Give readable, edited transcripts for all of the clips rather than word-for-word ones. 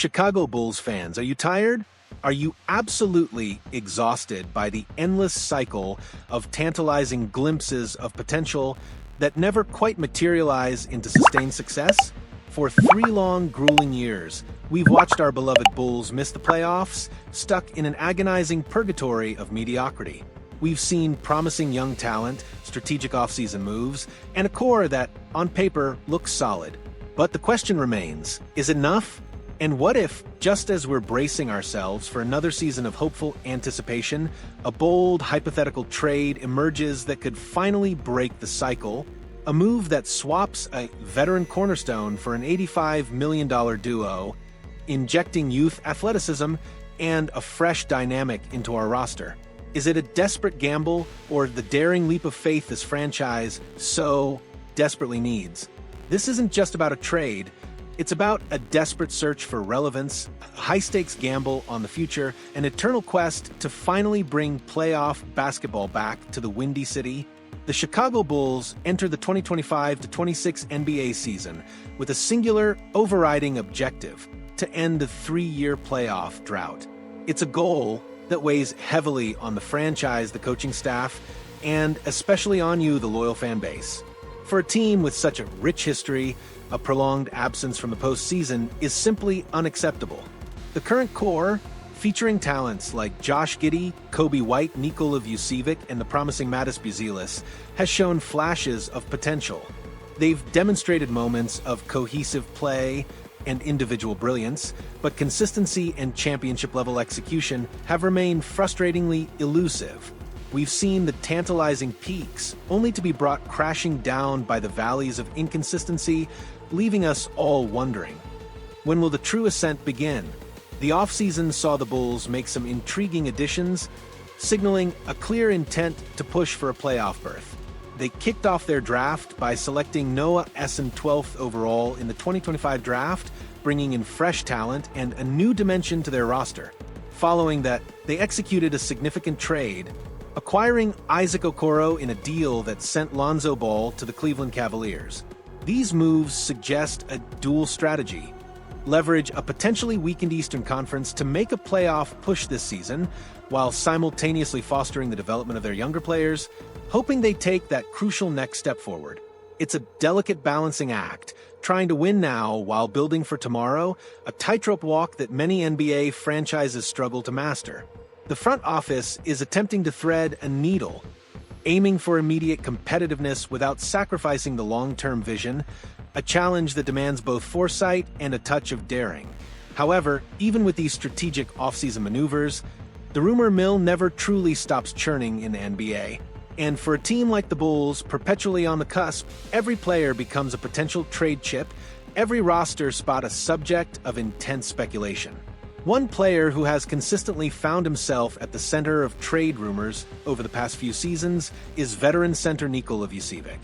Chicago Bulls fans, are you tired? Are you absolutely exhausted by the endless cycle of tantalizing glimpses of potential that never quite materialize into sustained success? For 3 long, grueling years, we've watched our beloved Bulls miss the playoffs, stuck in an agonizing purgatory of mediocrity. We've seen promising young talent, strategic offseason moves, and a core that, on paper, looks solid. But the question remains, is it enough? And what if, just as we're bracing ourselves for another season of hopeful anticipation, a bold, hypothetical trade emerges that could finally break the cycle, a move that swaps a veteran cornerstone for an $85 million duo, injecting youth athleticism and a fresh dynamic into our roster? Is it a desperate gamble or the daring leap of faith this franchise so desperately needs? This isn't just about a trade. It's about a desperate search for relevance, a high-stakes gamble on the future, an eternal quest to finally bring playoff basketball back to the Windy City. The Chicago Bulls enter the 2025-26 NBA season with a singular, overriding objective: to end the 3-year playoff drought. It's a goal that weighs heavily on the franchise, the coaching staff, and especially on you, the loyal fan base. For a team with such a rich history, a prolonged absence from the postseason is simply unacceptable. The current core, featuring talents like Josh Giddey, Kobe White, Nikola Vucevic, and the promising Matas Buzelis, has shown flashes of potential. They've demonstrated moments of cohesive play and individual brilliance, but consistency and championship-level execution have remained frustratingly elusive. We've seen the tantalizing peaks, only to be brought crashing down by the valleys of inconsistency, leaving us all wondering, when will the true ascent begin? The offseason saw the Bulls make some intriguing additions, signaling a clear intent to push for a playoff berth. They kicked off their draft by selecting Noah Essen 12th overall in the 2025 draft, bringing in fresh talent and a new dimension to their roster. Following that, they executed a significant trade, acquiring Isaac Okoro in a deal that sent Lonzo Ball to the Cleveland Cavaliers. These moves suggest a dual strategy: leverage a potentially weakened Eastern Conference to make a playoff push this season, while simultaneously fostering the development of their younger players, hoping they take that crucial next step forward. It's a delicate balancing act, trying to win now while building for tomorrow, a tightrope walk that many NBA franchises struggle to master. The front office is attempting to thread a needle, aiming for immediate competitiveness without sacrificing the long-term vision, a challenge that demands both foresight and a touch of daring. However, even with these strategic offseason maneuvers, the rumor mill never truly stops churning in the NBA. And for a team like the Bulls, perpetually on the cusp, every player becomes a potential trade chip, every roster spot a subject of intense speculation. One player who has consistently found himself at the center of trade rumors over the past few seasons is veteran center Nikola Vucevic.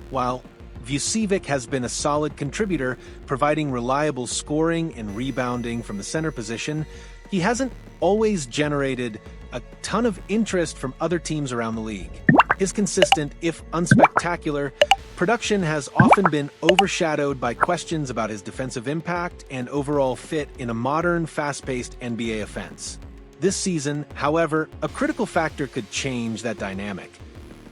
While Vucevic has been a solid contributor, providing reliable scoring and rebounding from the center position, he hasn't always generated a ton of interest from other teams around the league. His consistent, if unspectacular, production has often been overshadowed by questions about his defensive impact and overall fit in a modern, fast-paced NBA offense. This season, however, a critical factor could change that dynamic.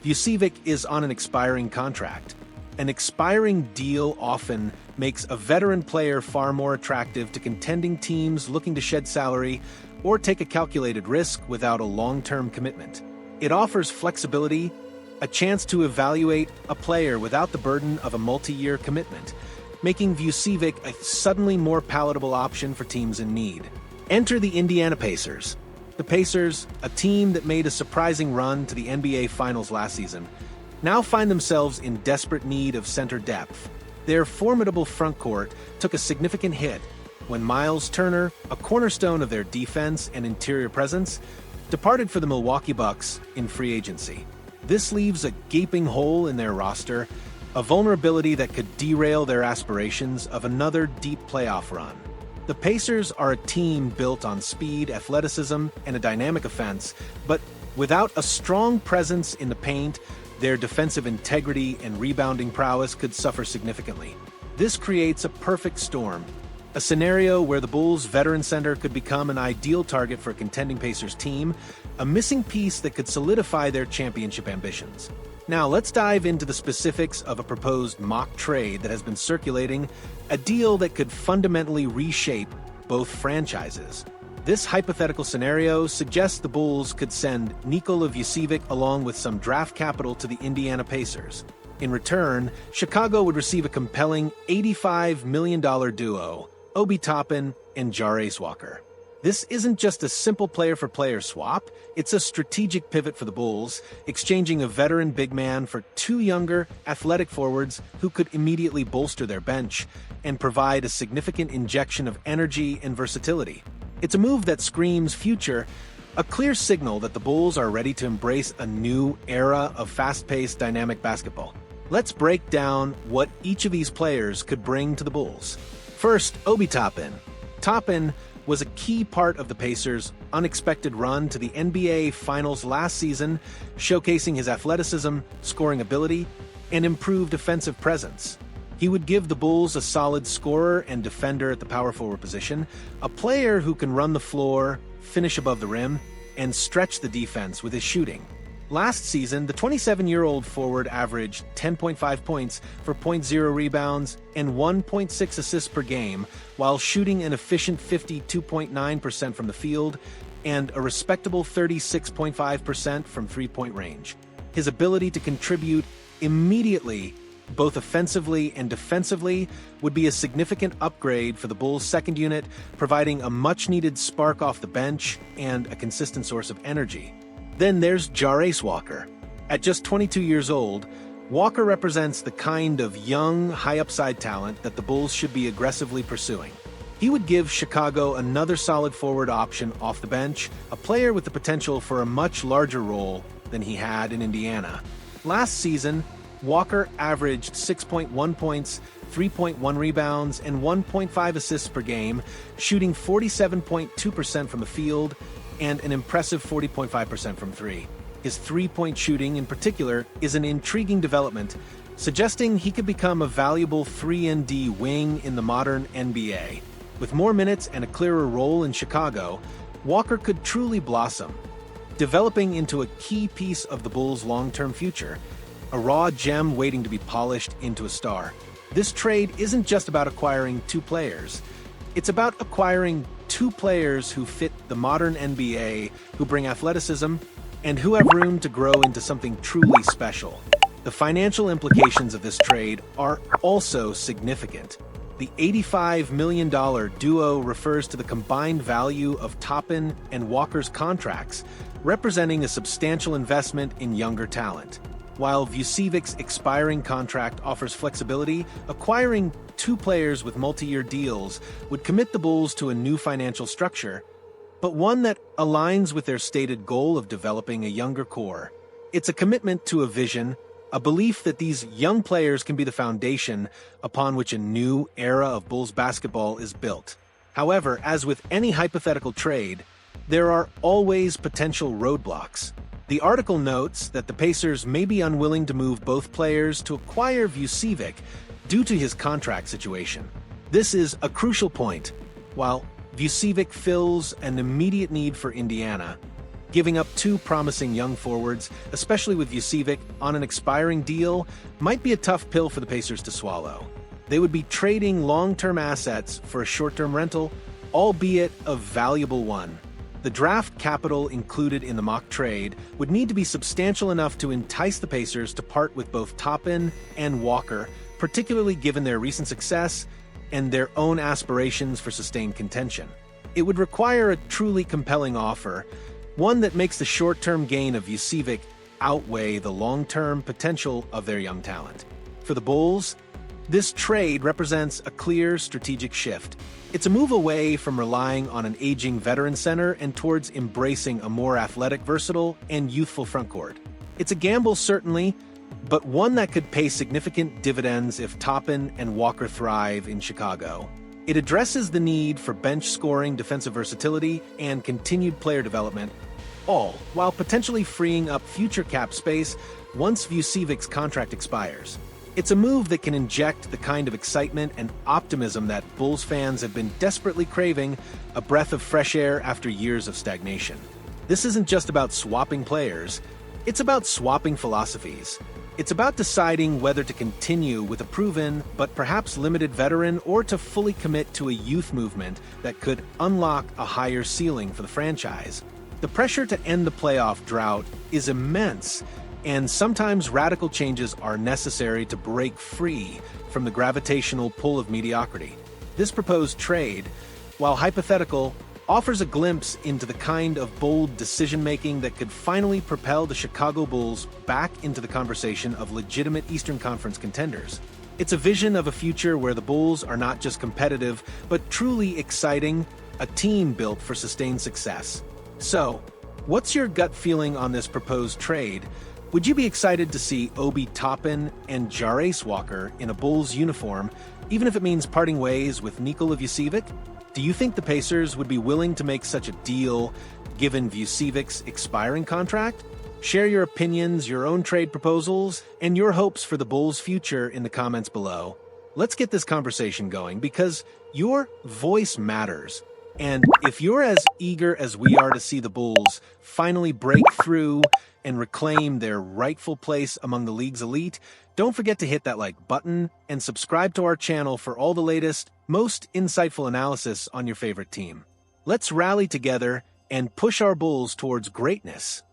Vucevic is on an expiring contract. An expiring deal often makes a veteran player far more attractive to contending teams looking to shed salary or take a calculated risk without a long-term commitment. It offers flexibility, a chance to evaluate a player without the burden of a multi-year commitment, making Vucevic a suddenly more palatable option for teams in need. Enter the Indiana Pacers. The Pacers, a team that made a surprising run to the NBA Finals last season, now find themselves in desperate need of center depth. Their formidable frontcourt took a significant hit when Miles Turner, a cornerstone of their defense and interior presence, departed for the Milwaukee Bucks in free agency. This leaves a gaping hole in their roster, a vulnerability that could derail their aspirations of another deep playoff run. The Pacers are a team built on speed, athleticism, and a dynamic offense, but without a strong presence in the paint, their defensive integrity and rebounding prowess could suffer significantly. This creates a perfect storm: a scenario where the Bulls' veteran center could become an ideal target for a contending Pacers team, a missing piece that could solidify their championship ambitions. Now, let's dive into the specifics of a proposed mock trade that has been circulating, a deal that could fundamentally reshape both franchises. This hypothetical scenario suggests the Bulls could send Nikola Vucevic along with some draft capital to the Indiana Pacers. In return, Chicago would receive a compelling $85 million duo, Obi Toppin and Jarace Walker. This isn't just a simple player-for-player swap, it's a strategic pivot for the Bulls, exchanging a veteran big man for two younger, athletic forwards who could immediately bolster their bench and provide a significant injection of energy and versatility. It's a move that screams future, a clear signal that the Bulls are ready to embrace a new era of fast-paced, dynamic basketball. Let's break down what each of these players could bring to the Bulls. First, Obi Toppin. Toppin was a key part of the Pacers' unexpected run to the NBA Finals last season, showcasing his athleticism, scoring ability, and improved offensive presence. He would give the Bulls a solid scorer and defender at the power forward position, a player who can run the floor, finish above the rim, and stretch the defense with his shooting. Last season, the 27-year-old forward averaged 10.5 points for 0.0 rebounds and 1.6 assists per game, while shooting an efficient 52.9% from the field and a respectable 36.5% from three-point range. His ability to contribute immediately, both offensively and defensively, would be a significant upgrade for the Bulls' second unit, providing a much-needed spark off the bench and a consistent source of energy. Then there's Jarace Walker. At just 22 years old, Walker represents the kind of young, high-upside talent that the Bulls should be aggressively pursuing. He would give Chicago another solid forward option off the bench, a player with the potential for a much larger role than he had in Indiana. Last season, Walker averaged 6.1 points, 3.1 rebounds, and 1.5 assists per game, shooting 47.2% from the field and an impressive 40.5% from three. His three-point shooting, in particular, is an intriguing development, suggesting he could become a valuable 3-and-D wing in the modern NBA. With more minutes and a clearer role in Chicago, Walker could truly blossom, developing into a key piece of the Bulls' long-term future, a raw gem waiting to be polished into a star. This trade isn't just about acquiring two players. It's about acquiring two players who fit the modern NBA, who bring athleticism, and who have room to grow into something truly special. The financial implications of this trade are also significant. The $85 million duo refers to the combined value of Toppin and Walker's contracts, representing a substantial investment in younger talent. While Vucevic's expiring contract offers flexibility, acquiring two players with multi-year deals would commit the Bulls to a new financial structure, but one that aligns with their stated goal of developing a younger core. It's a commitment to a vision, a belief that these young players can be the foundation upon which a new era of Bulls basketball is built. However, as with any hypothetical trade, there are always potential roadblocks. The article notes that the Pacers may be unwilling to move both players to acquire Vucevic due to his contract situation. This is a crucial point. While Vucevic fills an immediate need for Indiana, giving up two promising young forwards, especially with Vucevic on an expiring deal, might be a tough pill for the Pacers to swallow. They would be trading long-term assets for a short-term rental, albeit a valuable one. The draft capital included in the mock trade would need to be substantial enough to entice the Pacers to part with both Toppin and Walker, particularly given their recent success and their own aspirations for sustained contention. It would require a truly compelling offer, one that makes the short-term gain of Vucevic outweigh the long-term potential of their young talent. For the Bulls, this trade represents a clear strategic shift. It's a move away from relying on an aging veteran center and towards embracing a more athletic, versatile, and youthful frontcourt. It's a gamble, certainly, but one that could pay significant dividends if Toppin and Walker thrive in Chicago. It addresses the need for bench scoring, defensive versatility, and continued player development, all while potentially freeing up future cap space once Vucevic's contract expires. It's a move that can inject the kind of excitement and optimism that Bulls fans have been desperately craving, a breath of fresh air after years of stagnation. This isn't just about swapping players, it's about swapping philosophies. It's about deciding whether to continue with a proven, but perhaps limited veteran or to fully commit to a youth movement that could unlock a higher ceiling for the franchise. The pressure to end the playoff drought is immense, and sometimes radical changes are necessary to break free from the gravitational pull of mediocrity. This proposed trade, while hypothetical, offers a glimpse into the kind of bold decision-making that could finally propel the Chicago Bulls back into the conversation of legitimate Eastern Conference contenders. It's a vision of a future where the Bulls are not just competitive, but truly exciting, a team built for sustained success. So, what's your gut feeling on this proposed trade? Would you be excited to see Obi Toppin and Jarace Walker in a Bulls uniform, even if it means parting ways with Nikola Vucevic? Do you think the Pacers would be willing to make such a deal, given Vucevic's expiring contract? Share your opinions, your own trade proposals, and your hopes for the Bulls' future in the comments below. Let's get this conversation going, because your voice matters. And if you're as eager as we are to see the Bulls finally break through and reclaim their rightful place among the league's elite, don't forget to hit that like button and subscribe to our channel for all the latest, most insightful analysis on your favorite team. Let's rally together and push our Bulls towards greatness.